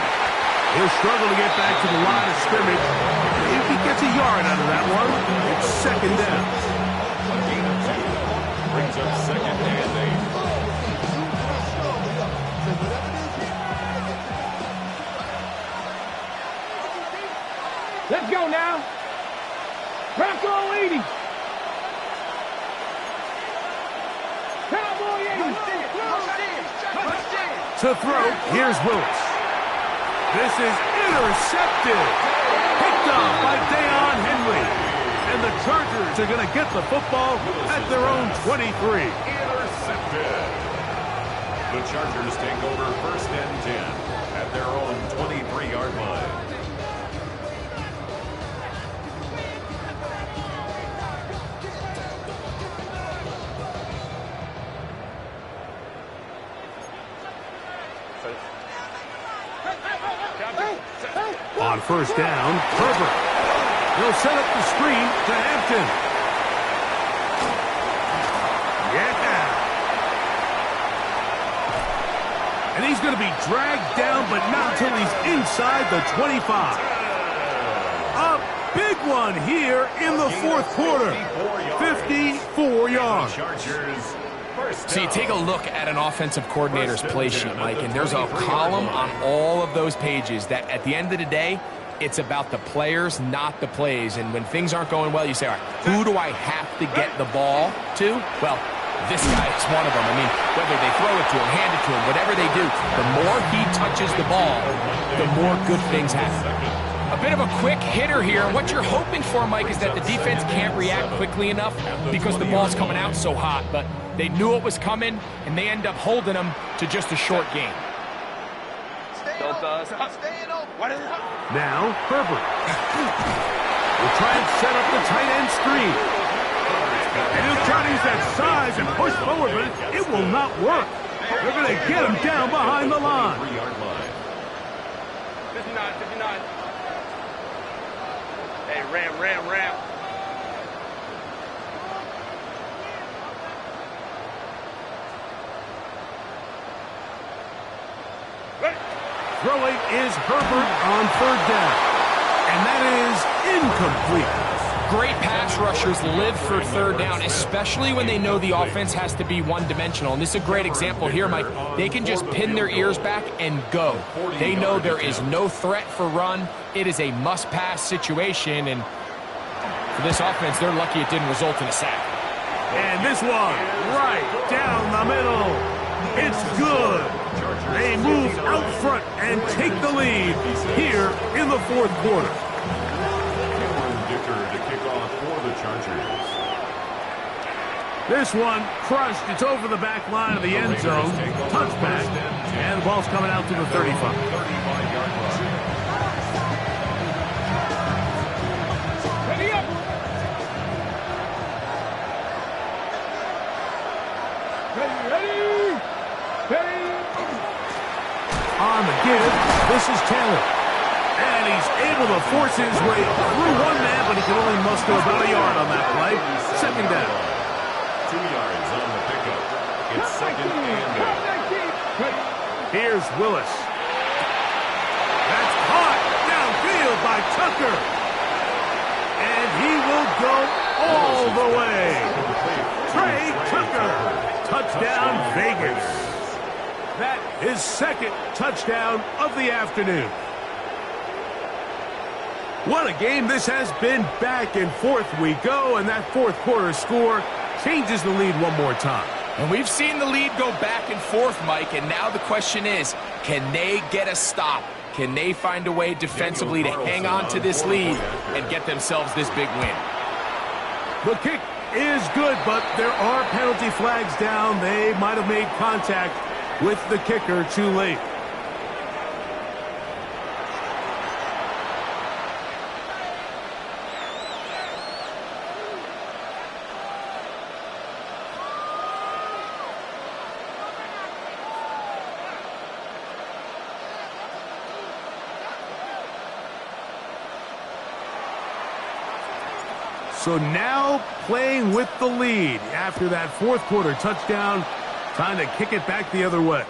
He'll struggle to get back to the line of scrimmage. If he gets a yard out of that one, it's second down. Brings up second and 8. Let's go now. Bronco 80. Cowboy 80. To throw, here's Willis. This is intercepted. Picked off by Deion Henry. And the Chargers are going to get the football at their own 23. Intercepted. The Chargers take over first and 10 at their own 23-yard line. On first down, Herbert. He'll set up the screen to Hampton. Yeah. And he's going to be dragged down, but not until he's inside the 25. A big one here in the fourth quarter. 54 yards. So you take a look at an offensive coordinator's play sheet, Mike, and there's a column on all of those pages that at the end of the day, it's about the players, not the plays. And when things aren't going well, you say, all right, who do I have to get the ball to? Well, this guy is one of them. I mean, whether they throw it to him, hand it to him, whatever they do, the more he touches the ball, the more good things happen. A bit of a quick hitter here. And what you're hoping for, Mike, is that the defense can't react quickly enough because the ball's coming out so hot. But they knew it was coming, and they end up holding them to just a short game. Now, Herbert. Will try and set up the tight end screen. And he'll try to use that size and push forward, but it will not work. They're going to get him down behind the line. 59. Hey, Ram. Throwing is Herbert on third down. And that is incomplete. Great pass rushers live for third down, especially when they know the offense has to be one-dimensional. And this is a great example here, Mike. They can just pin their ears back and go. They know there is no threat for run. It is a must-pass situation, and for this offense, they're lucky it didn't result in a sack. And this one, right down the middle. It's good. They move out front and take the lead here in the fourth quarter. This one crushed. It's over the back line of the end zone. Touchback. And the ball's coming out to the 35. Ready up. Ready. On the give, this is Taylor. And he's able to force his way through one man, but he can only muster about a yard on that play. Second down. 2 yards on the pickup. It's second and 8. Here's Willis. That's caught downfield by Tucker. And he will go all the way. Trey Tucker. Touchdown, Vegas. That is second touchdown of the afternoon. What a game this has been. Back and forth we go, and that fourth quarter score changes the lead one more time. And we've seen the lead go back and forth, Mike, and now the question is, can they get a stop? Can they find a way defensively to hang on to this lead and get themselves this big win? The kick is good, but there are penalty flags down. They might have made contact with the kicker too late. So now playing with the lead after that fourth quarter touchdown, trying to kick it back the other way.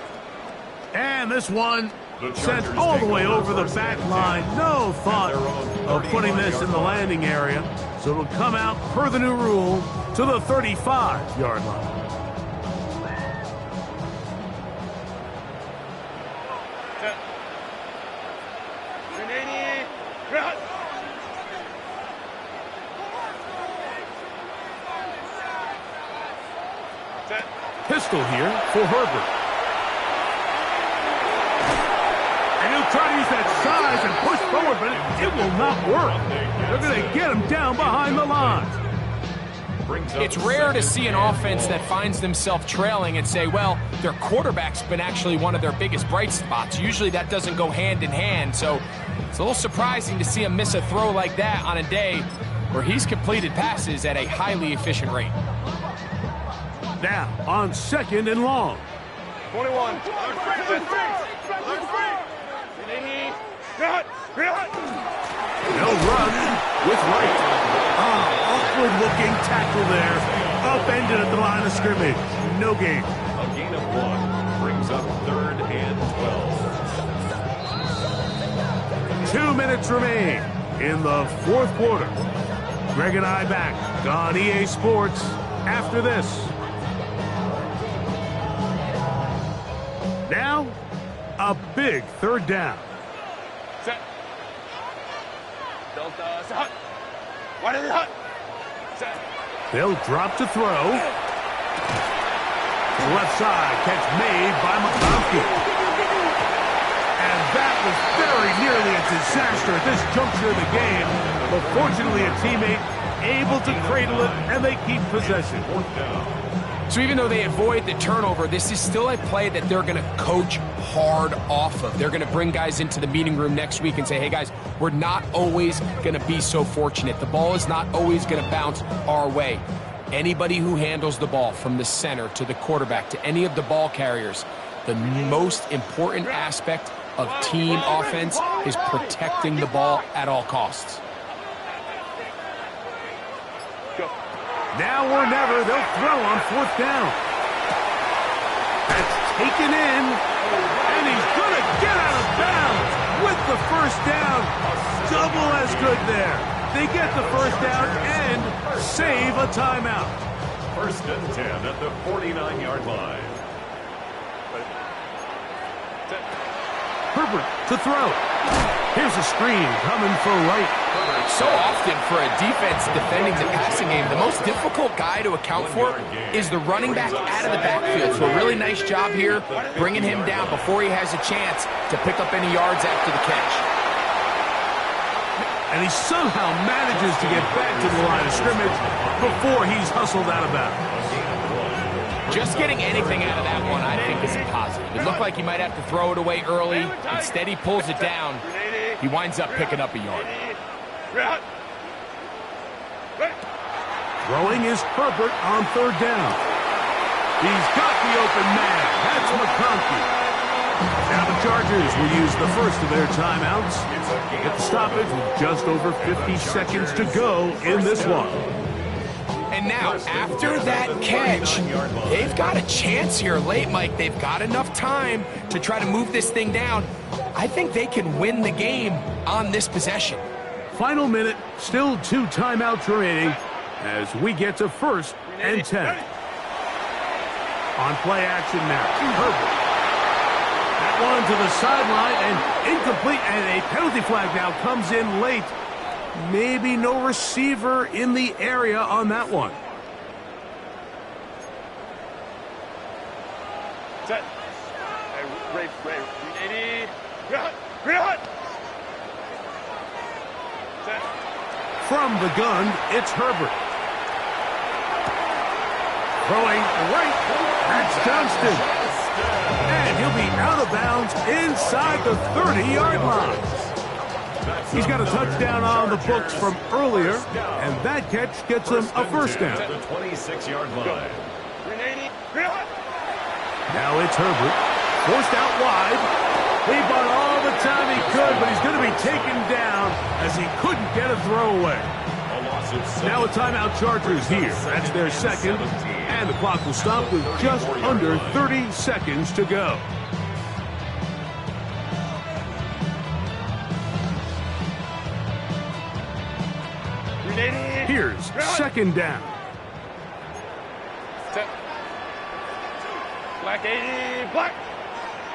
And this one sent all the way over the back line. No thought of putting this in the landing area. So it'll come out per the new rule to the 35-yard line. Pistol here for Herbert. And he'll try to use that size and push forward, but it will not work. They're going to get him down behind the line. It's rare to see an offense that finds themselves trailing and say, well, their quarterback's been actually one of their biggest bright spots. Usually that doesn't go hand in hand, so it's a little surprising to see him miss a throw like that on a day where he's completed passes at a highly efficient rate. Now on second and long. 21. No run with Wright. Awkward looking tackle there. Upended at the line of scrimmage. No gain. A gain of 1 brings up third and 12. 2 minutes remain in the fourth quarter. Greg and I back on EA Sports after this. Now, a big third down. Set. Delta. Set. What is it? Set. They'll drop to throw. Left side, catch made by McConkey. And that was very nearly a disaster at this juncture of the game. But fortunately, a teammate able to cradle it, and they keep possession. So even though they avoid the turnover, this is still a play that they're going to coach hard off of. They're going to bring guys into the meeting room next week and say, hey, guys, we're not always going to be so fortunate. The ball is not always going to bounce our way. Anybody who handles the ball from the center to the quarterback to any of the ball carriers, the most important aspect of team offense is protecting the ball at all costs. Now or never, they'll throw on 4th down. That's taken in, and he's going to get out of bounds with the first down. Double as good there. They get the first down and save a timeout. 1st and 10 at the 49-yard line. Herbert to throw. Here's a screen coming for Wright. So often for a defense defending the passing game, the most difficult guy to account for is the running back out of the backfield. So a really nice job here bringing him down before he has a chance to pick up any yards after the catch. And he somehow manages to get back to the line of scrimmage before he's hustled out of bounds. Just getting anything out of that one, I think, is a positive. It looked like he might have to throw it away early. Instead, he pulls it down. He winds up picking up a yard. Throwing is Herbert on 3rd down. He's got the open man. That's McConkey. Now the Chargers will use the first of their timeouts. Get the stoppage with just over 50 seconds to go in this one. And now, after that catch, they've got a chance here late, Mike. They've got enough time to try to move this thing down. I think they can win the game on this possession. Final minute, still 2 timeouts remaining as we get to 1st and 10. On play action now, Herbert. That one to the sideline and incomplete, and a penalty flag now comes in late. Maybe no receiver in the area on that one. Set. Ray. Set. From the gun, it's Herbert. Throwing right. That's Johnston. And he'll be out of bounds inside the 30-yard line. He's got a touchdown on the books from earlier, and that catch gets him a first down. At the 26-yard line. Now it's Herbert, forced out wide. He bought all the time he could, but he's going to be taken down as he couldn't get a throwaway. Now a timeout Chargers here. That's their second, and the clock will stop with just under 30 seconds to go. Here's 2nd down. Set. Black 80, black.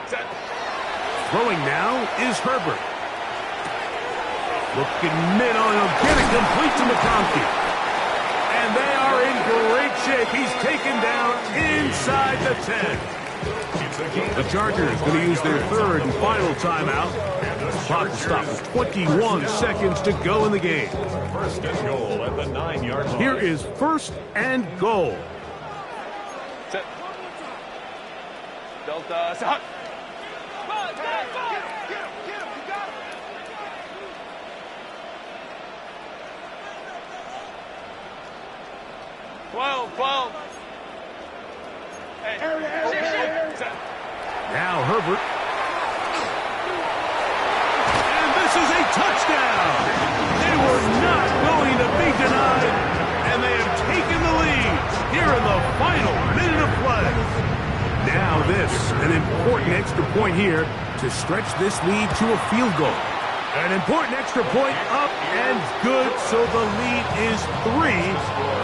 Set. Throwing now is Herbert. Looking mid on him, getting complete to McConkey. And they are in great shape. He's taken down inside the 10. The Chargers going to use their 3rd and final timeout. The clock will stop with 21 seconds to go in the game. 1st and goal at the 9-yard line. Here is 1st and goal. Set. Delta. Set. 12. Hey. Now Herbert. And this is a touchdown. They were not going to be denied, and they have taken the lead here in the final minute of play. Now this, an important extra point here to stretch this lead to a field goal. An important extra point up and good, so the lead is 3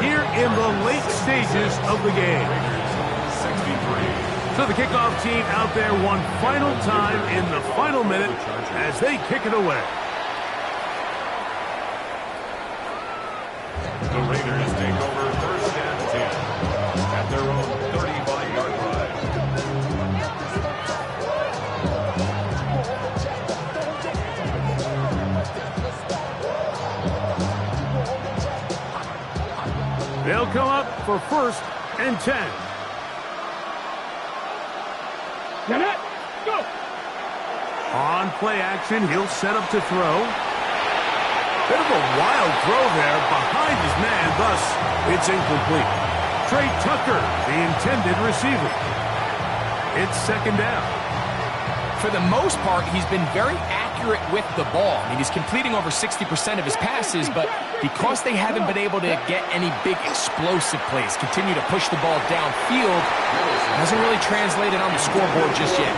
here in the late stages of the game. 63. So the kickoff team out there one final time in the final minute as they kick it away. The Raiders take over 1st and 10 at their own 35-yard line. They'll come up for 1st and 10. Get it. Go. On play action, he'll set up to throw. Bit of a wild throw there behind his man, thus it's incomplete. Trey Tucker, the intended receiver. It's 2nd down. For the most part, he's been very accurate with the ball. I mean, he's completing over 60% of his passes, but because they haven't been able to get any big explosive plays, continue to push the ball downfield, hasn't really translated on the scoreboard just yet.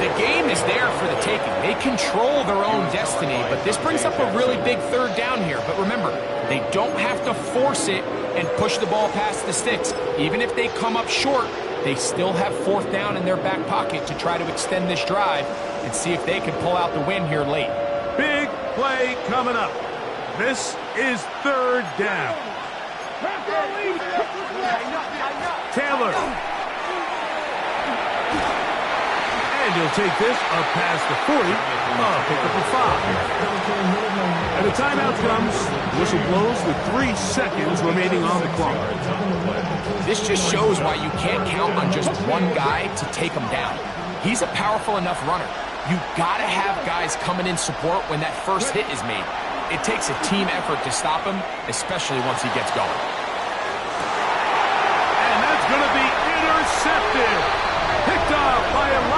The game is there for the taking. They control their own destiny, but this brings up a really big 3rd down here. But remember, they don't have to force it and push the ball past the sticks. Even if they come up short, they still have 4th down in their back pocket to try to extend this drive and see if they can pull out the win here late. Big play coming up. This is 3rd down. Taylor. And he'll take this up past the 40. Pick up a 5. And the timeout comes. Whistle blows with 3 seconds remaining on the clock. This just shows why you can't count on just one guy to take him down. He's a powerful enough runner. You've got to have guys coming in support when that first hit is made. It takes a team effort to stop him, especially once he gets going. And that's going to be intercepted. Picked up by Elijah.